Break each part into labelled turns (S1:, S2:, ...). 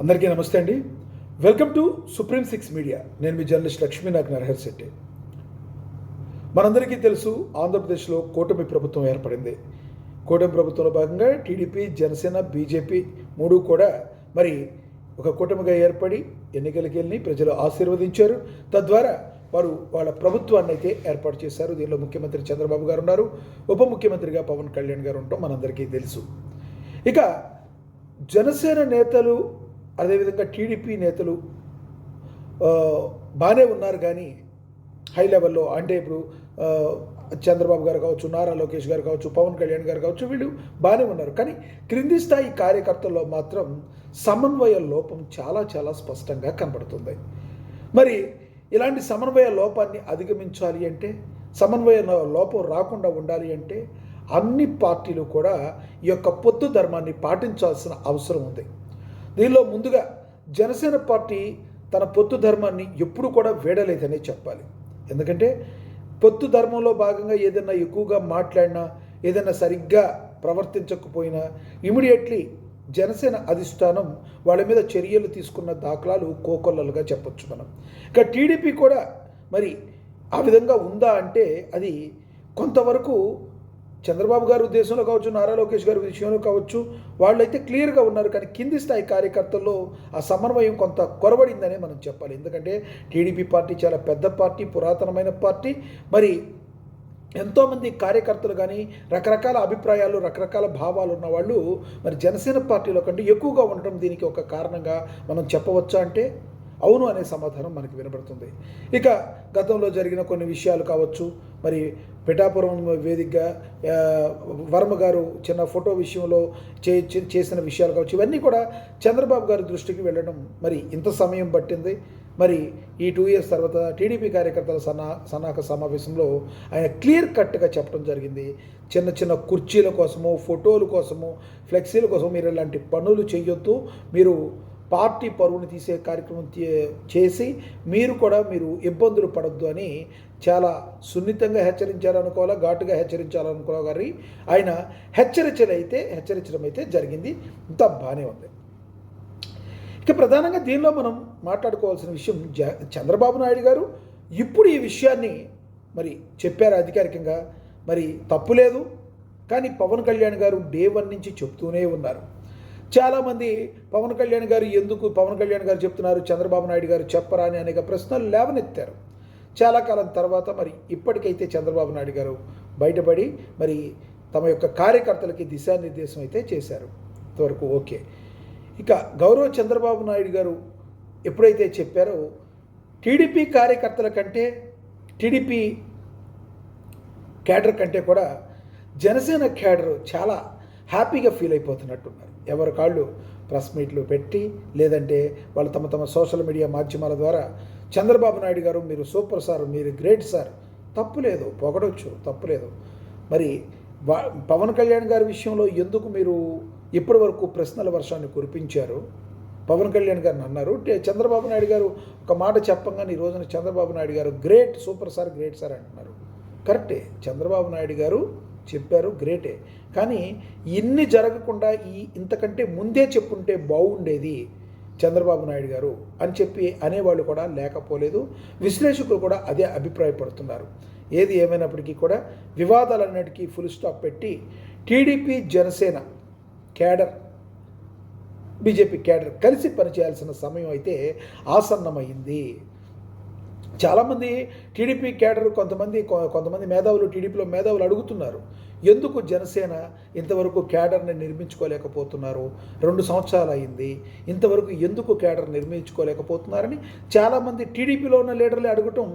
S1: అందరికీ నమస్తే అండి. Welcome to supreme six media. నేను మీ జర్నలిస్ట్ లక్ష్మీనాథ్ నరహర్ శెట్టి. మనందరికీ తెలుసు, ఆంధ్రప్రదేశ్లో కూటమి ప్రభుత్వం ఏర్పడింది. కూటమి ప్రభుత్వంలో భాగంగా టీడీపీ, జనసేన, బీజేపీ మూడు కూడా మరి ఒక కూటమిగా ఏర్పడి ఎన్నికలకి వెళ్ళి ప్రజలు ఆశీర్వదించారు. తద్వారా వారు వాళ్ళ ప్రభుత్వాన్ని అయితే ఏర్పాటు చేశారు. దీనిలో ముఖ్యమంత్రి చంద్రబాబు గారు ఉన్నారు, ఉప ముఖ్యమంత్రిగా పవన్ కళ్యాణ్ గారు ఉండటం మనందరికీ తెలుసు. ఇక జనసేన నేతలు అదేవిధంగా టీడీపీ నేతలు బాగానే ఉన్నారు, కానీ హై లెవెల్లో అంటే ఇప్పుడు చంద్రబాబు గారు కావచ్చు, నారా లోకేష్ గారు కావచ్చు, పవన్ కళ్యాణ్ గారు కావచ్చు, వీళ్ళు బాగానే ఉన్నారు. కానీ క్రింది స్థాయి కార్యకర్తల్లో మాత్రం సమన్వయ లోపం చాలా చాలా స్పష్టంగా కనబడుతుంది. మరి ఇలాంటి సమన్వయ లోపాన్ని అధిగమించాలి అంటే, సమన్వయ లోపం రాకుండా ఉండాలి అంటే అన్ని పార్టీలు కూడా ఈ యొక్క పొత్తు ధర్మాన్ని పాటించాల్సిన అవసరం ఉంది. దీనిలో ముందుగా జనసేన పార్టీ తన పొత్తు ధర్మాన్ని ఎప్పుడు కూడా వీడలేదనే చెప్పాలి. ఎందుకంటే పొత్తు ధర్మంలో భాగంగా ఏదైనా ఎక్కువగా మాట్లాడినా, ఏదైనా సరిగ్గా ప్రవర్తించకపోయినా ఇమీడియట్లీ జనసేన అధిష్టానం వాళ్ళ మీద చర్యలు తీసుకున్న దాఖలాలు కోకొల్లలుగా చెప్పొచ్చు మనం. ఇక టీడీపీ కూడా మరి ఆ విధంగా ఉందా అంటే అది కొంతవరకు చంద్రబాబు గారి ఉద్దేశంలో కావచ్చు, నారా లోకేష్ గారి విషయంలో కావచ్చు, వాళ్ళైతే క్లియర్గా ఉన్నారు. కానీ కింది స్థాయి కార్యకర్తల్లో ఆ సమన్వయం కొంత కొరబడిందనే మనం చెప్పాలి. ఎందుకంటే టీడీపీ పార్టీ చాలా పెద్ద పార్టీ, పురాతనమైన పార్టీ. మరి ఎంతోమంది కార్యకర్తలు కానీ రకరకాల అభిప్రాయాలు, రకరకాల భావాలు ఉన్న వాళ్ళు మరి జనసేన పార్టీలో కంటే ఎక్కువగా ఉండటం దీనికి ఒక కారణంగా మనం చెప్పవచ్చా అంటే అవును అనే సమాధానం మనకి వినబడుతుంది. ఇక గతంలో జరిగిన కొన్ని విషయాలు కావచ్చు, మరి పిఠాపురం వేదికగా వర్మ గారు చిన్న ఫోటో విషయంలో చేసిన విషయాలు కావచ్చు, ఇవన్నీ కూడా చంద్రబాబు గారి దృష్టికి వెళ్ళడం మరి ఇంత సమయం పట్టింది. మరి ఈ 2 years తర్వాత టీడీపీ కార్యకర్తల సన్నాహక సమావేశంలో ఆయన క్లియర్ కట్గా చెప్పడం జరిగింది. చిన్న చిన్న కుర్చీల కోసము, ఫోటోల కోసము, ఫ్లెక్సీల కోసం మీరు ఇలాంటి పనులు చేయొద్దు, మీరు పార్టీ పరువుని తీసే కార్యక్రమం చేసి మీరు ఇబ్బందులు పడొద్దు అని చాలా సున్నితంగా హెచ్చరించాలనుకోవాలా, ఘాటుగా హెచ్చరించాలనుకోవాలి. గారి ఆయన హెచ్చరించడం అయితే జరిగింది. ఇంత బాగానే ఉంది. ఇక ప్రధానంగా దీనిలో మనం మాట్లాడుకోవాల్సిన విషయం, చంద్రబాబు నాయుడు గారు ఇప్పుడు ఈ విషయాన్ని మరి చెప్పారు అధికారికంగా. మరి తప్పు లేదు, కానీ పవన్ కళ్యాణ్ గారు డే 1 నుంచి చెప్తూనే ఉన్నారు. చాలామంది పవన్ కళ్యాణ్ గారు చెప్తున్నారు, చంద్రబాబు నాయుడు గారు చెప్పరా అని అనేక ప్రశ్నలు లేవనెత్తారు. చాలా కాలం తర్వాత మరి ఇప్పటికైతే చంద్రబాబు నాయుడు గారు బయటపడి మరి తమ యొక్క కార్యకర్తలకి దిశానిర్దేశం అయితే చేశారు. ఇంతవరకు ఓకే. ఇక గౌరవ చంద్రబాబు నాయుడు గారు ఎప్పుడైతే చెప్పారో, టీడీపీ కార్యకర్తల కంటే, టీడీపీ క్యాడర్ కంటే కూడా జనసేన క్యాడర్ చాలా హ్యాపీగా ఫీల్ అయిపోతున్నట్టున్నారు. ఎవరి కాళ్ళు ప్రెస్ మీట్లు పెట్టి, లేదంటే వాళ్ళు తమ సోషల్ మీడియా మాధ్యమాల ద్వారా చంద్రబాబు నాయుడు గారు మీరు సూపర్ సార్, మీరు గ్రేట్ సార్, తప్పులేదు, పొగడొచ్చు, తప్పులేదు. మరి పవన్ కళ్యాణ్ గారి విషయంలో ఎందుకు మీరు ఇప్పటి వరకు ప్రశ్నల వర్షాన్ని కురిపించారు? పవన్ కళ్యాణ్ గారిని అన్నారు, చంద్రబాబు నాయుడు గారు ఒక మాట చెప్పంగానే ఈ రోజున చంద్రబాబు నాయుడు గారు great, super sir, great sir అంటున్నారు. కరెక్టే, చంద్రబాబు నాయుడు గారు చెప్పారు, గ్రేటే. కానీ ఇన్ని జరగకుండా ఇంతకంటే ముందే చెప్పుంటే బాగుండేది చంద్రబాబు నాయుడు గారు అని చెప్పి అనేవాళ్ళు కూడా లేకపోలేదు. విశ్లేషకులు కూడా అదే అభిప్రాయపడుతున్నారు. ఏది ఏమైనప్పటికీ కూడా వివాదాలన్నిటికీ ఫుల్ స్టాప్ పెట్టి TDP, Janasena cadre, BJP cadre కలిసి పనిచేయాల్సిన సమయం అయితే ఆసన్నమైంది. చాలామంది టీడీపీ క్యాడర్, కొంతమంది మేధావులు, టీడీపీలో మేధావులు అడుగుతున్నారు, ఎందుకు జనసేన ఇంతవరకు క్యాడర్ని నిర్మించుకోలేకపోతున్నారు? 2 సంవత్సరాలు అయింది, ఇంతవరకు ఎందుకు క్యాడర్ నిర్మించుకోలేకపోతున్నారని చాలామంది టీడీపీలో ఉన్న లీడర్లే అడగటం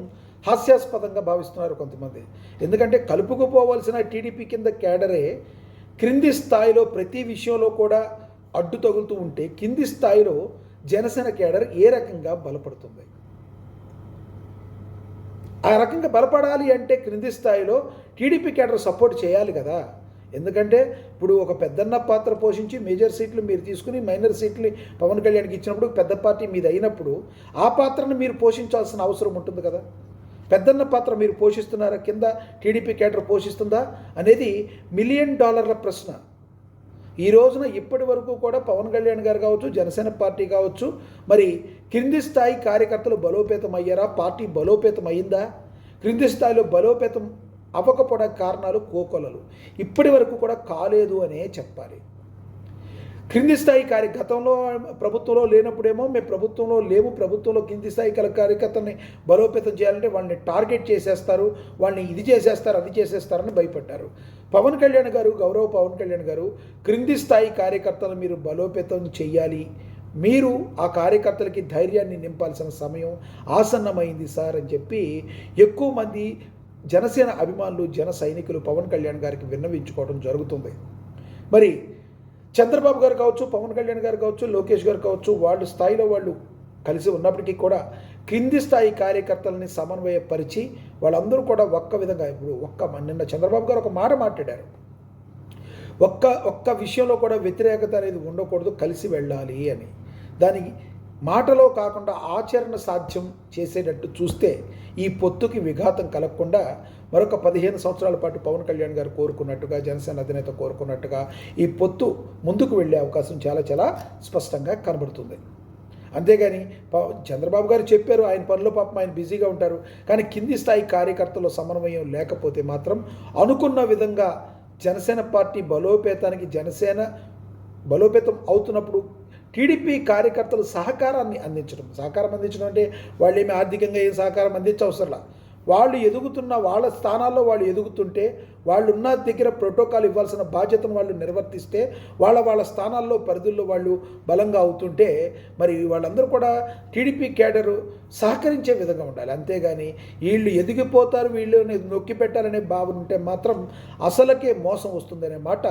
S1: హాస్యాస్పదంగా భావిస్తున్నారు కొంతమంది. ఎందుకంటే కలుపుకుపోవాల్సిన టీడీపీ కింద క్యాడరే క్రింది స్థాయిలో ప్రతి విషయంలో కూడా అడ్డు తగులుతూ ఉంటే, కింది స్థాయిలో జనసేన క్యాడర్ ఏ రకంగా బలపడుతుంది? ఆ రకంగా బలపడాలి అంటే క్రింది స్థాయిలో టీడీపీ క్యాడర్ సపోర్ట్ చేయాలి కదా. ఎందుకంటే ఇప్పుడు ఒక పెద్దన్న పాత్ర పోషించి మేజర్ సీట్లు మీరు తీసుకుని మైనర్ సీట్లు పవన్ కళ్యాణ్కి ఇచ్చినప్పుడు, పెద్ద పార్టీ మీద అయినప్పుడు ఆ పాత్రను మీరు పోషించాల్సిన అవసరం ఉంటుంది కదా. పెద్దన్న పాత్ర మీరు పోషిస్తున్నారా, కింద టీడీపీ క్యాడర్ పోషిస్తుందా అనేది $1 మిలియన్ ప్రశ్న. ఈ రోజున ఇప్పటి వరకు కూడా పవన్ కళ్యాణ్ గారు కావచ్చు, జనసేన పార్టీ కావచ్చు, మరి క్రింది స్థాయి కార్యకర్తలు బలోపేతం అయ్యారా? పార్టీ బలోపేతం అయిందా? క్రింది స్థాయిలో బలోపేతం అవ్వకపోవడానికి కారణాలు కోకొలలు. ఇప్పటి వరకు కూడా కాలేదు అనే చెప్పాలి. క్రింది స్థాయి గతంలో ప్రభుత్వంలో లేనప్పుడేమో మేము ప్రభుత్వంలో లేము, ప్రభుత్వంలో కింది స్థాయి కార్యకర్తల్ని బలోపేతం చేయాలంటే వాళ్ళని టార్గెట్ చేసేస్తారు, వాళ్ళని ఇది చేసేస్తారు, అది చేసేస్తారని భయపడ్డారు. పవన్ కళ్యాణ్ గారు, గౌరవ పవన్ కళ్యాణ్ గారు, క్రింది స్థాయి కార్యకర్తలు మీరు బలోపేతం చెయ్యాలి, మీరు ఆ కార్యకర్తలకి ధైర్యాన్ని నింపాల్సిన సమయం ఆసన్నమైంది సార్ అని చెప్పి ఎక్కువ మంది జనసేన అభిమానులు, జన సైనికులు పవన్ కళ్యాణ్ గారికి విన్నవించుకోవడం జరుగుతుంది. మరి చంద్రబాబు గారు కావచ్చు, పవన్ కళ్యాణ్ గారు కావచ్చు, లోకేష్ గారు కావచ్చు, వాళ్ళ స్థాయిలో వాళ్ళు కలిసి ఉన్నప్పటికీ కూడా క్రింది స్థాయి కార్యకర్తలని సమన్వయపరిచి వాళ్ళందరూ కూడా ఒక్క విధంగా, ఇప్పుడు నిన్న చంద్రబాబు గారు ఒక మాట మాట్లాడారు, ఒక్క విషయంలో కూడా వ్యతిరేకత అనేది ఉండకూడదు, కలిసి వెళ్ళాలి అని. దానికి మాటలో కాకుండా ఆచరణ సాధ్యం చేసేటట్టు చూస్తే ఈ పొత్తుకి విఘాతం కలగకుండా మరొక 15 సంవత్సరాల పాటు పవన్ కళ్యాణ్ గారు కోరుకున్నట్టుగా, జనసేన అధినేత కోరుకున్నట్టుగా ఈ పొత్తు ముందుకు వెళ్ళే అవకాశం చాలా చాలా స్పష్టంగా కనబడుతుంది. అంతేగాని చంద్రబాబు గారు చెప్పారు, ఆయన పనిలో పాపం ఆయన బిజీగా ఉంటారు, కానీ కింది స్థాయి కార్యకర్తల సమన్వయం లేకపోతే మాత్రం అనుకున్న విధంగా జనసేన పార్టీ బలోపేతానికి, జనసేన బలోపేతం అవుతున్నప్పుడు టీడీపీ కార్యకర్తలు సహకారం అందించడం అంటే వాళ్ళు ఏమి ఆర్థికంగా ఏం సహకారం అందించవసరంలా. వాళ్ళు ఎదుగుతున్న వాళ్ళ స్థానాల్లో వాళ్ళు ఎదుగుతుంటే, వాళ్ళు ఉన్న దగ్గర ప్రోటోకాల్ ఇవ్వాల్సిన బాధ్యతను వాళ్ళు నిర్వర్తిస్తే, వాళ్ళ స్థానాల్లో పరిధుల్లో వాళ్ళు బలంగా అవుతుంటే, మరి వాళ్ళందరూ కూడా టీడీపీ క్యాడరు సహకరించే విధంగా ఉండాలి. అంతేగాని వీళ్ళు ఎదిగిపోతారు, వీళ్ళని నొక్కి పెట్టాలనే భావన ఉంటే మాత్రం అసలకే మోసం వస్తుందనే మాట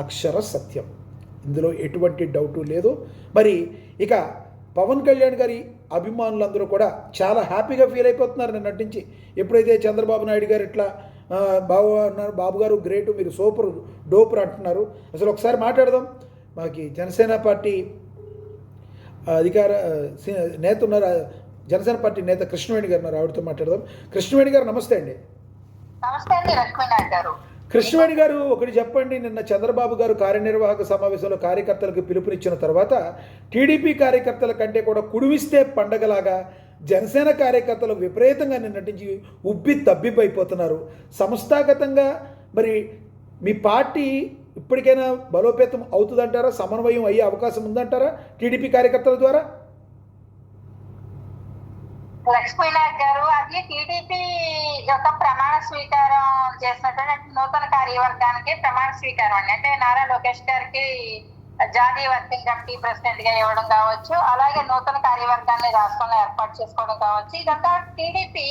S1: అక్షర సత్యం. ఇందులో ఎటువంటి డౌటు లేదు. మరి ఇక పవన్ కళ్యాణ్ గారి అభిమానులందరూ కూడా చాలా హ్యాపీగా ఫీల్ అయిపోతున్నారు నిన్నటి నుంచి. ఎప్పుడైతే చంద్రబాబు నాయుడు గారు ఇట్లా బాబు గారు గ్రేటు, మీరు సూపర్ డోపర్ అంటున్నారు. అసలు ఒకసారి మాట్లాడదాం. మాకు జనసేన పార్టీ అధికార నేత ఉన్నారు, జనసేన పార్టీ నేత కృష్ణవేణి గారు ఉన్నారు, ఆవిడతో మాట్లాడదాం. కృష్ణవేణి గారు నమస్తే అండి.
S2: నమస్తే అండి లక్ష్మీనారాయణ గారు.
S1: కృష్ణవేణి గారు, ఒకటి చెప్పండి, నిన్న చంద్రబాబు గారు కార్యనిర్వాహక సమావేశంలో కార్యకర్తలకు పిలుపునిచ్చిన తర్వాత టీడీపీ కార్యకర్తల కంటే కూడా కుడివిస్తే పండగలాగా జనసేన కార్యకర్తలు విపరీతంగా నిన్నటి నుంచి ఉబ్బి తబ్బిబ్బైపోతున్నారు. సంస్థాగతంగా మరి మీ పార్టీ ఇప్పటికైనా బలోపేతం అవుతుందంటారా? సమన్వయం అయ్యే అవకాశం ఉందంటారా టీడీపీ కార్యకర్తల ద్వారా?
S2: లక్ష్మీనాథ్ గారు, అది టీడీపీ యొక్క ప్రమాణ స్వీకారం చేసినటువంటి నూతన కార్యవర్గానికి ప్రమాణ స్వీకారం అండి. అంటే నారా లోకేష్ గారికి జాతీయ వర్కింగ్ కమిటీ ప్రెసిడెంట్ గా ఇవ్వడం కావచ్చు, అలాగే నూతన కార్యవర్గాన్ని రాష్ట్రంలో ఏర్పాటు చేసుకోవడం కావచ్చు, ఇదంతా టీడీపీ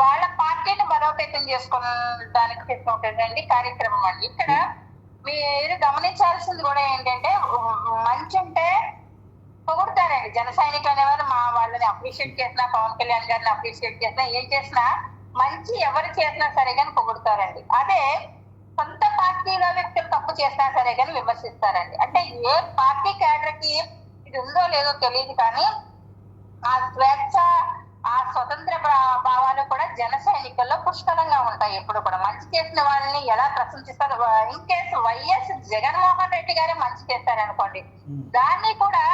S2: వాళ్ళ పార్టీని బలోపేతం చేసుకోవడానికి తీసుకుంటుందండి కార్యక్రమం అండి. ఇక్కడ మీరు గమనించాల్సింది కూడా ఏంటంటే, మంచి ఉంటే పొగుడతారండి జన సైనికులు అనేవారు. మా వాళ్ళని అప్రిషియేట్ చేసినా, పవన్ కళ్యాణ్ గారిని అప్రిషియేట్ చేసినా, ఏం చేసినా మంచి ఎవరు చేసినా సరే కానీ పొగుడతారండి. అదే సొంత పార్టీలో వ్యక్తులు తప్పు చేసినా సరే కానీ విమర్శిస్తారండి. అంటే ఏ పార్టీ క్యాడర్కి ఇది ఉందో లేదో తెలియదు, కానీ ఆ స్వేచ్ఛ, ఆ స్వతంత్ర భావాలు కూడా జన సైనికుల్లో పుష్కలంగా ఉంటాయి. ఎప్పుడు కూడా మంచి చేసిన వాళ్ళని ఎలా ప్రశంసిస్తారు. ఇన్ కేసు వైఎస్ జగన్మోహన్ రెడ్డి గారే మంచి చేస్తారనుకోండి, దాన్ని కూడా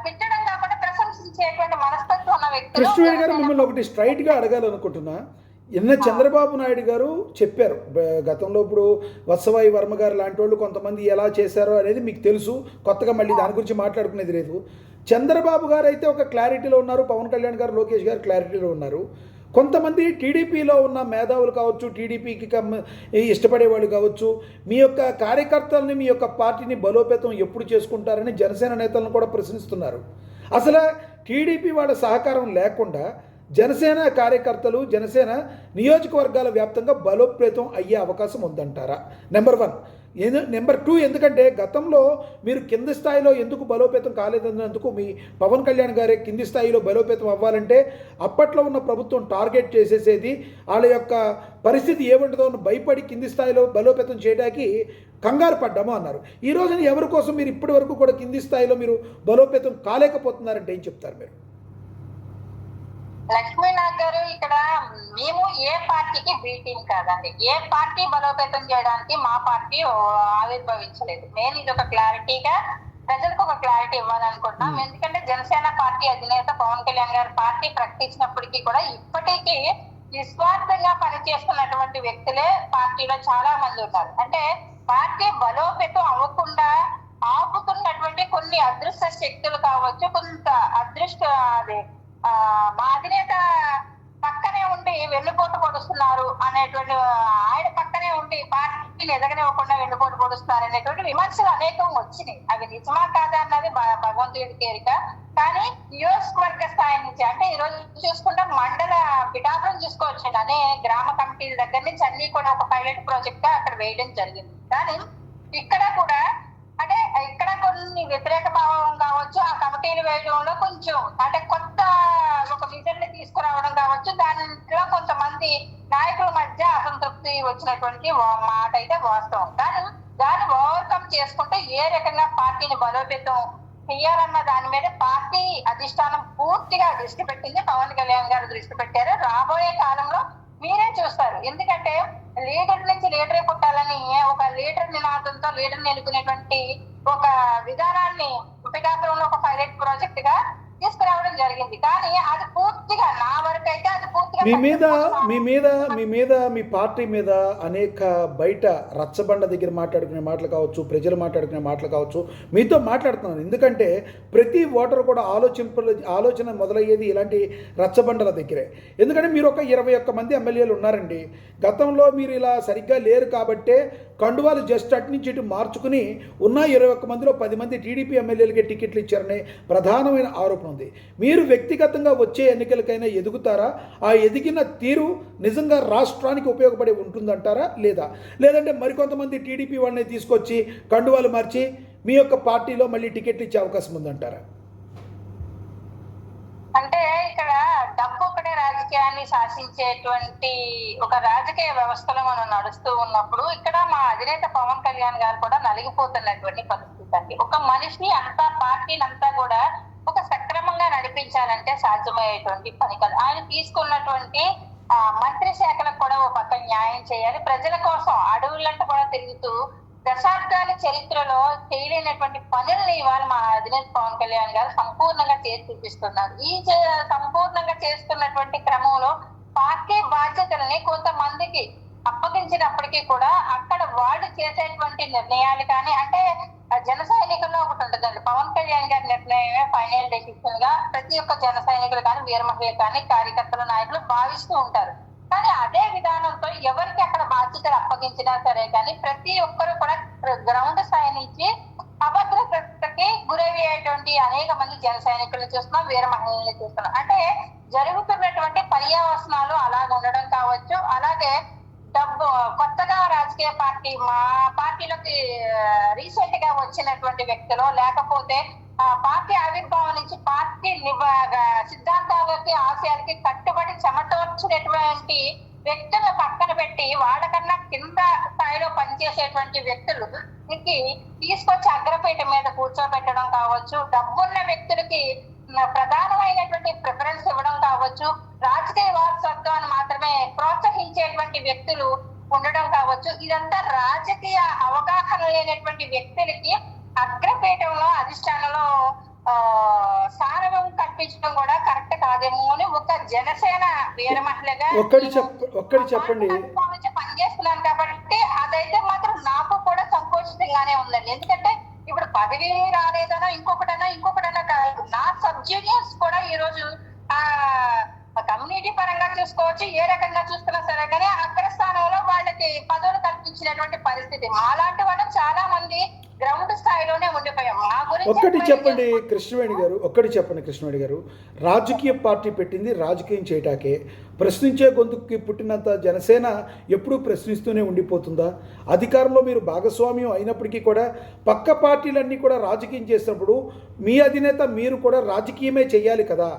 S2: తిట్టడం కాకుండా ప్రశంసించేటువంటి మనస్తత్వం ఉన్న వ్యక్తులు.
S1: కృష్ణవేణి గారు, మిమ్మల్ని ఒకటి స్ట్రైట్ గా అడగాలనుకుంటున్నా. నిన్న చంద్రబాబు నాయుడు గారు చెప్పారు, గతంలో ఇప్పుడు వత్సవాయి వర్మ గారు లాంటి వాళ్ళు కొంతమంది ఎలా చేశారో అనేది మీకు తెలుసు, కొత్తగా మళ్ళీ దాని గురించి మాట్లాడుకునేది లేదు. చంద్రబాబు గారు అయితే ఒక క్లారిటీలో ఉన్నారు, పవన్ కళ్యాణ్ గారు, లోకేష్ గారు క్లారిటీలో ఉన్నారు. కొంతమంది టీడీపీలో ఉన్న మేధావులు కావచ్చు, టీడీపీకి ఇష్టపడేవాళ్ళు కావచ్చు, మీ యొక్క కార్యకర్తలని, మీ యొక్క పార్టీని బలోపేతం ఎప్పుడు చేసుకుంటారని జనసేన నేతలను కూడా ప్రశ్నిస్తున్నారు. అసలు టీడీపీ వాళ్ళ సహకారం లేకుండా జనసేన కార్యకర్తలు, జనసేన నియోజకవర్గాల వ్యాప్తంగా బలోపేతం అయ్యే అవకాశం ఉందంటారా? నెంబర్ 1. నెంబర్ 2, ఎందుకంటే గతంలో మీరు కింది స్థాయిలో ఎందుకు బలోపేతం కాలేదన్నందుకు మీ పవన్ కళ్యాణ్ గారే కింది స్థాయిలో బలోపేతం అవ్వాలంటే అప్పట్లో ఉన్న ప్రభుత్వం టార్గెట్ చేసేసేది, వాళ్ళ యొక్క పరిస్థితి ఏముంటుందో భయపడి కింది స్థాయిలో బలోపేతం చేయడానికి కంగారు పడ్డాము అన్నారు. ఈ రోజున ఎవరి కోసం మీరు ఇప్పటి వరకు కూడా కింది స్థాయిలో మీరు బలోపేతం కాలేకపోతున్నారంటే ఏం చెప్తారు మీరు?
S2: లక్ష్మీనాథ్ గారు, ఇక్కడ మేము ఏ పార్టీకి బి టీం కాదండి. ఏ పార్టీ బలోపేతం చేయడానికి మా పార్టీ ఆవిర్భవించలేదు. నేను ఇది ఒక క్లారిటీగా ప్రజలకు ఒక క్లారిటీ ఇవ్వాలనుకుంటున్నాం. ఎందుకంటే జనసేన పార్టీ అధినేత పవన్ కళ్యాణ్ గారు పార్టీ ప్రకటించినప్పటికీ కూడా ఇప్పటికీ నిస్వార్థంగా పనిచేస్తున్నటువంటి వ్యక్తులే పార్టీలో చాలా మంది ఉన్నారు. అంటే పార్టీ బలోపేతం అవ్వకుండా ఆపుతున్నటువంటి కొన్ని అదృష్ట శక్తులు కావచ్చు, కొంత అదృష్ట అది మా అధినేత పక్కనే ఉండి వెన్నుపోటు పొడుస్తున్నారు అనేటువంటి, ఆయన పక్కనే ఉండి పార్టీని ఎదగనివ్వకుండా వెన్నుపోటు పొడుస్తున్నారు అనేటువంటి విమర్శలు అనేకం వచ్చినాయి. అవి నిజమా కాదా అన్నది భగవంతుడి ఎరిక. కానీ నియోజకవర్గ స్థాయి నుంచి, అంటే ఈ రోజు చూసుకుంటే మండల పిఠాపురం చూసుకోవచ్చండి, అనే గ్రామ కమిటీల దగ్గర నుంచి అన్ని కూడా ఒక పైలట్ ప్రాజెక్ట్ గా అక్కడ వేయడం జరిగింది. కానీ ఇక్కడ కూడా అంటే ఇక్కడ కొన్ని వ్యతిరేక భావం కావచ్చు, ఆ కమిటీలు వేయడంలో కొంచెం అంటే కొత్త ఒక విజన్ ని తీసుకురావడం కావచ్చు, దానిలో కొంతమంది నాయకుల మధ్య అసంతృప్తి వచ్చినటువంటి మాట అయితే వాస్తవం. కానీ దాన్ని ఓవర్కమ్ చేసుకుంటే ఏ రకంగా పార్టీని బలోపేతం చెయ్యాలన్న దాని మీద పార్టీ అధిష్టానం పూర్తిగా దృష్టి పెట్టింది. పవన్ కళ్యాణ్ గారు దృష్టి పెట్టారు. రాబోయే కాలంలో మీరే చూస్తారు. ఎందుకంటే లీడర్ నుంచి లీడరే పుట్టాలని ఒక లీడర్ నినాదంతో లీడర్ ఎన్నుకునేటువంటి ఒక విధానాన్ని పిఠాపురంలో ఒక పైలట్ ప్రాజెక్ట్ గా తీసుకురావడం జరిగింది. కానీ అది పూర్తిగా నా వరకు అయితే అది పూర్తిగా
S1: మీ పార్టీ మీద అనేక బయట రచ్చబండ దగ్గర మాట్లాడుకునే మాటలు కావచ్చు, ప్రజలు మాట్లాడుకునే మాటలు కావచ్చు, మీతో మాట్లాడుతున్నాను. ఎందుకంటే ప్రతి ఓటర్ కూడా ఆలోచన మొదలయ్యేది ఇలాంటి రచ్చబండల దగ్గరే. ఎందుకంటే మీరు ఒక 21 మంది ఎమ్మెల్యేలు ఉన్నారండి. గతంలో మీరు ఇలా సరిగ్గా లేరు కాబట్టే కండువాలు జస్ట్ అటు నుంచి ఇటు మార్చుకుని ఉన్న 21 మందిలో 10 మంది టీడీపీ ఎమ్మెల్యేలకే టికెట్లు ఇచ్చారనే ప్రధానమైన ఆరోపణ ఉంది. మీరు వ్యక్తిగతంగా వచ్చే ఎన్నికలకైనా ఎదుగుతారా? ఆ ఎదిగిన తీరు నిజంగా రాష్ట్రానికి ఉపయోగపడి ఉంటుందంటారా? లేదంటే మరికొంతమంది టీడీపీ వాళ్ళని తీసుకొచ్చి కండువాలు మార్చి మీ యొక్క పార్టీలో మళ్ళీ టికెట్లు ఇచ్చే అవకాశం ఉందంటారా?
S2: అంటే ఇక్కడ డబ్బు ఒకటే రాజకీయాన్ని శాసించేటువంటి ఒక రాజకీయ వ్యవస్థలో మనం నడుస్తూ ఉన్నప్పుడు ఇక్కడ మా అధినేత పవన్ కళ్యాణ్ గారు కూడా నలిగిపోతున్నటువంటి పరిస్థితి అండి. ఒక మనిషి అంతా పార్టీని అంతా కూడా ఒక సక్రమంగా నడిపించాలంటే సాధ్యమయ్యేటువంటి పని కాదు. ఆయన తీసుకున్నటువంటి మంత్రి శాఖలకు కూడా ఒక పక్క న్యాయం చేయాలి. ప్రజల కోసం అడవులంటూ కూడా తిరుగుతూ దశాబ్దాల చరిత్రలో చేయలేనటువంటి పనుల్ని ఇవాళ మా అధినేత పవన్ కళ్యాణ్ గారు సంపూర్ణంగా చేసి చూపిస్తున్నారు. ఈ సంపూర్ణంగా చేస్తున్నటువంటి క్రమంలో పార్టీ బాధ్యతలని కొంతమందికి అప్పగించినప్పటికీ కూడా అక్కడ వాళ్ళు చేసేటువంటి నిర్ణయాలు కానీ, అంటే జన సైనికుల్లో ఒకటి ఉంటుందండి, పవన్ కళ్యాణ్ గారి నిర్ణయమే ఫైనల్ డెసిషన్ గా ప్రతి ఒక్క జన సైనికులు కానీ, వీర మహిళలు కానీ, కార్యకర్తలు, నాయకులు భావిస్తూ ఉంటారు. కానీ అదే విధానంతో ఎవరికి అక్కడ బాధ్యతలు అప్పగించినా సరే కానీ ప్రతి ఒక్కరు కూడా గ్రౌండ్ స్థాయి నుంచి అభద్రతకి గురయ్యేటువంటి అనేక మంది జన సైనికులను చూస్తున్నాం, వీర మహిళలను చూస్తున్నాం. అంటే జరుగుతున్నటువంటి పర్యవసనాలు అలాగ ఉండడం కావచ్చు. అలాగే డబ్బు కొత్తగా రాజకీయ పార్టీ మా పార్టీలోకి రీసెంట్ గా వచ్చినటువంటి వ్యక్తులు, లేకపోతే పార్టీ ఆవిర్భావం నుంచి పార్టీ సిద్ధాంతాలకి ఆశయాలకి కట్టుబడి చెమటోర్చినటువంటి వ్యక్తులు పక్కన పెట్టి వాళ్ళకన్నా కింద స్థాయిలో పనిచేసేటువంటి వ్యక్తులు తీసుకొచ్చి అగ్రపీఠ మీద కూర్చోబెట్టడం కావచ్చు, డబ్బున్న వ్యక్తులకి ప్రధానమైనటువంటి ప్రిఫరెన్స్ ఇవ్వడం కావచ్చు, రాజకీయ వారసత్వాన్ని మాత్రమే ప్రోత్సహించేటువంటి వ్యక్తులు ఉండడం కావచ్చు. ఇదంతా రాజకీయ అవగాహన లేనటువంటి వ్యక్తులకి అగ్రపీఠంలో అధిష్టానంలో స్థానం కల్పించడం కూడా కరెక్ట్ కాదేమో అని ఒక జనసేన వీర మహిళగా
S1: చెప్పండి
S2: పనిచేస్తున్నాను కాబట్టి అదైతే మాత్రం నాకు కూడా సంకోచితంగానే ఉందండి. ఎందుకంటే ఇప్పుడు పదవి రాలేదనో ఇంకొకటనో కాదు, నా సబ్ జూనియర్స్ కూడా ఈ రోజు కమ్యూనిటీ పరంగా చూసుకోవచ్చు, ఏ రకంగా చూస్తున్నా సరే కానీ అగ్రస్థానంలో వాళ్ళకి పదవులు కల్పించినటువంటి పరిస్థితి. మాలాంటి వాళ్ళు చాలా మంది గ్రౌండ్ స్థాయిలోనే ఉండిపోయాం. మా గురించి
S1: ఒక్కటి చెప్పండి కృష్ణవేణి గారు, రాజకీయ పార్టీ పెట్టింది రాజకీయం చేయటాకే. ప్రశ్నించే గొంతుకి పుట్టినంత జనసేన ఎప్పుడూ ప్రశ్నిస్తూనే ఉండిపోతుందా? అధికారంలో మీరు భాగస్వామ్యం అయినప్పటికీ కూడా పక్క పార్టీలన్నీ కూడా రాజకీయం చేసినప్పుడు మీ అధినేత మీరు కూడా రాజకీయమే చేయాలి కదా.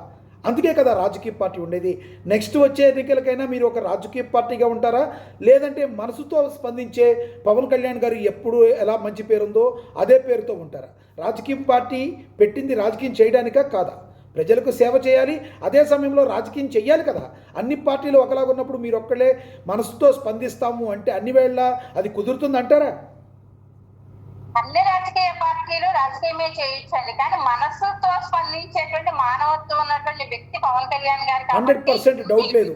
S1: అందుకే కదా రాజకీయ పార్టీ ఉండేది. నెక్స్ట్ వచ్చే ఎన్నికలకైనా మీరు ఒక రాజకీయ పార్టీగా ఉంటారా, లేదంటే మనసుతో స్పందించే పవన్ కళ్యాణ్ గారు ఎప్పుడు ఎలా మంచి పేరుందో అదే పేరుతో ఉంటారా? రాజకీయ పార్టీ పెట్టింది రాజకీయం చేయడానికా కాదా? ప్రజలకు సేవ చేయాలి, అదే సమయంలో రాజకీయం చెయ్యాలి కదా. అన్ని పార్టీలు ఒకలాగా ఉన్నప్పుడు మీరు ఒక్కళ్ళే మనసుతో స్పందిస్తాము అంటే అన్ని వేళ అది కుదురుతుంది అంటారా?
S2: అన్ని రాజకీయ పార్టీలు రాజకీయమే చేయించండి, కానీ మనస్సుతో స్పందించేటువంటి మానవత్వం ఉన్నటువంటి వ్యక్తి పవన్ కళ్యాణ్ గారు
S1: 100% డౌట్ లేదు.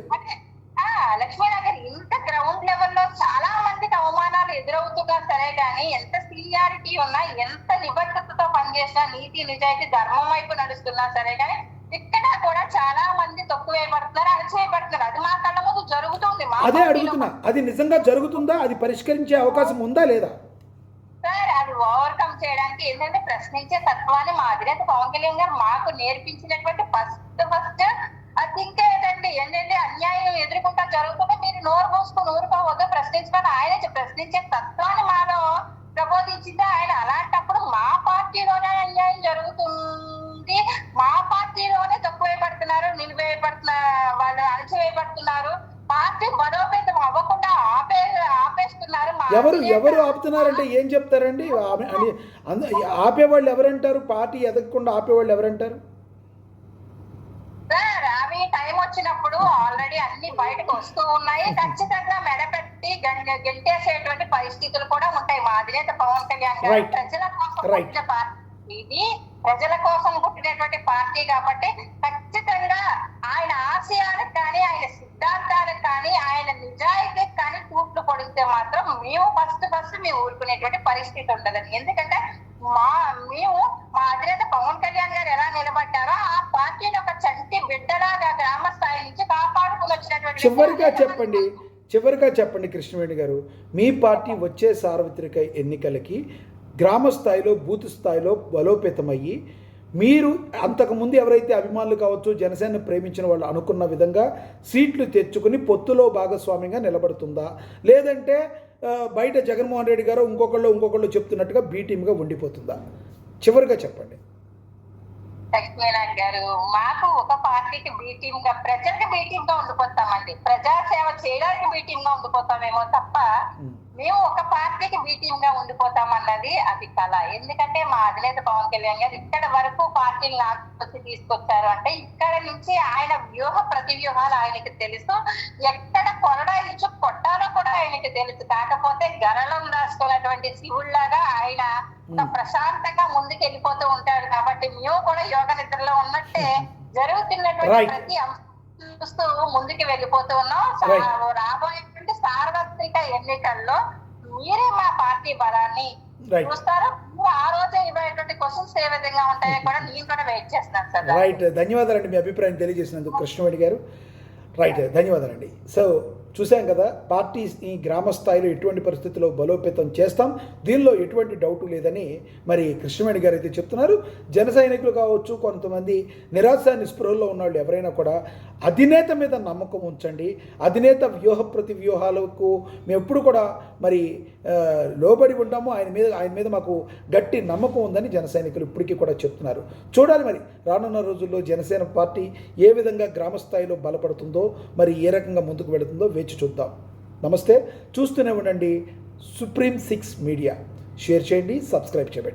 S2: లక్ష్మీనగర్ ఇంత గ్రౌండ్ లెవెల్లో చాలా మందికి అవమానాలు ఎదురవుతున్నా సరే కానీ, ఎంత సీనియారిటీ ఉన్నా, ఎంత నిబద్ధతతో పనిచేసినా, నీతి నిజాయితీ ధర్మం వైపు నడుస్తున్నా సరే కానీ ఇక్కడ కూడా చాలా మంది తక్కువేయబడుతున్నారు, అణచివేయబడుతున్నారు. అది మా కళ్ళ ముందు జరుగుతుంది.
S1: అదే అడుగుతున్నా, అది నిజంగా జరుగుతుందా? అది పరిష్కరించే అవకాశం ఉందా లేదా?
S2: సార్, అది ఓవర్కమ్ చేయడానికి ఏంటంటే ప్రశ్నించే తత్వాన్ని మా అధినేత పవన్ కళ్యాణ్ గారు మాకు నేర్పించినటువంటి ఫస్ట్ అది ఇంకేదండి. ఏంటంటే అన్యాయం ఎదుర్కొంటా జరుగుతుంటే మీరు నోరు మూసుకుని ఊరుకోవద్దు, ప్రశ్నించమని ఆయన ప్రశ్నించే తత్వాన్ని మాలో ప్రబోధించింది ఆయన. అలాంటప్పుడు మా పార్టీలోనే అన్యాయం జరుగుతుంది, మా పార్టీలోనే తక్కువేయబడుతున్నారు, నిలివేయబడుతున్న వాళ్ళు అణచివేయబడుతున్నారు, పార్టీ బలోపేతం అవ్వకుండా ఆపేస్తున్నారు.
S1: ఎవరు ఆపుతున్నారంటే ఏం చెప్తారండి? ఆపేవాళ్ళు ఎవరంటారు? పార్టీ ఎదగకుండా ఆపేవాళ్ళు ఎవరంటారు?
S2: సార్, అవి టైం వచ్చినప్పుడు ఆల్రెడీ అన్ని బయటకు వస్తూ ఉన్నాయి. ఖచ్చితంగా మెడపెట్టి గెంటేసేటువంటి పరిస్థితులు కూడా ఉంటాయి. మా అధినేత పవన్ కళ్యాణ్ గారు ప్రజల కోసం పుట్టిన పార్టీ ఇది, ప్రజల కోసం పుట్టినటువంటి పార్టీ కాబట్టి ఖచ్చితంగా ఆయన ఆశయాలకు కానీ, ఆయన సిద్ధాంతాలకు కానీ, ఆయన నిజాయితీకి కానీ తూట్లు పొడిస్తే మాత్రం మేము ఫస్ట్ మేము ఊరుకునేటువంటి పరిస్థితి ఉండదని. ఎందుకంటే మేము మా అధినేత పవన్ కళ్యాణ్ గారు ఎలా నిలబడ్డారో ఆ పార్టీని ఒక చంటి బిడ్డలాగా గ్రామ స్థాయి నుంచి కాపాడుకుని వచ్చినటువంటి.
S1: చివరిగా చెప్పండి కృష్ణవేణి గారు, మీ పార్టీ వచ్చే సార్వత్రిక ఎన్నికలకి గ్రామ స్థాయిలో, బూత్ స్థాయిలో బలోపేతమయ్యి మీరు అంతకుముందు ఎవరైతే అభిమానులు కావచ్చు, జనసేన ప్రేమించిన వాళ్ళు అనుకున్న విధంగా సీట్లు తెచ్చుకుని పొత్తులో భాగస్వామ్యంగా నిలబడుతుందా, లేదంటే బయట జగన్మోహన్ రెడ్డి గారు ఇంకొకళ్ళు చెప్తున్నట్టుగా బీ టీమ్గా ఉండిపోతుందా? చివరిగా చెప్పండి.
S2: లక్ష్మీనారాయణ గారు, మాకు ఒక పార్టీకి బీ టీమ్ గా, ప్రజలకు బీ టీమ్ గా ఉండిపోతామండి. ప్రజాసేవ చేయడానికి బీ టీమ్ గా ఉండిపోతామేమో తప్ప మేము ఒక పార్టీకి బీ టీమ్ గా ఉండిపోతామన్నది అది కళ. ఎందుకంటే మా అధినేత పవన్ కళ్యాణ్ గారు ఇక్కడ వరకు పార్టీని వచ్చి తీసుకొచ్చారు అంటే ఇక్కడ నుంచి ఆయన ప్రతి వ్యూహాలు ఆయనకి తెలుసు, ఎక్కడ కొరడాయించు కొట్టాలో కూడా ఆయనకి తెలుసు. కాకపోతే గరళం రాసుకున్నటువంటి శివుళ్లాగా ఆయన ప్రశాంతంగా ముందుకు వెళ్ళిపోతూ ఉంటాడు. కాబట్టి మేము కూడా యోగ నిద్రలో ఉన్నట్టే జరుగుతున్నటువంటి ప్రతి అంశం చూస్తూ ముందుకు వెళ్ళిపోతూ ఉన్నాం. రాబోయేటువంటి సార్వత్రిక ఎన్నికల్లో మీరే మా పార్టీ బలాన్ని చూస్తారు. ఆ రోజే ఇవ్వేటువంటి క్వశ్చన్స్ ఏ విధంగా ఉంటాయో కూడా నేను కూడా వెయిట్ చేస్తున్నాను సార్.
S1: రైట్, ధన్యవాదాలండి మీ అభిప్రాయం తెలియజేసినందుకు కృష్ణవేణి గారు. రైట్, ధన్యవాదాలండి. సో చూసాం కదా, పార్టీ ఈ గ్రామ స్థాయిలో ఎటువంటి పరిస్థితుల్లో బలోపేతం చేస్తాం, దీనిలో ఎటువంటి డౌటు లేదని మరి కృష్ణవేణి గారు అయితే చెప్తున్నారు. జన సైనికులు కావచ్చు, కొంతమంది నిరాశ నిస్పృహల్లో ఉన్నవాళ్ళు ఎవరైనా కూడా అధినేత మీద నమ్మకం ఉంచండి. అధినేత ప్రతి వ్యూహాలకు మేము ఎప్పుడు కూడా మరి లోబడి ఉంటాము. ఆయన మీద మాకు గట్టి నమ్మకం ఉందని జన సైనికులు ఇప్పటికీ కూడా చెప్తున్నారు. చూడాలి మరి రానున్న రోజుల్లో జనసేన పార్టీ ఏ విధంగా గ్రామ స్థాయిలో బలపడుతుందో, మరి ఏ రకంగా ముందుకు వెళుతుందో వేచి చూద్దాం. నమస్తే, చూస్తూనే ఉండండి Supreme 6 మీడియా. షేర్ చేయండి, సబ్స్క్రైబ్ చేయండి.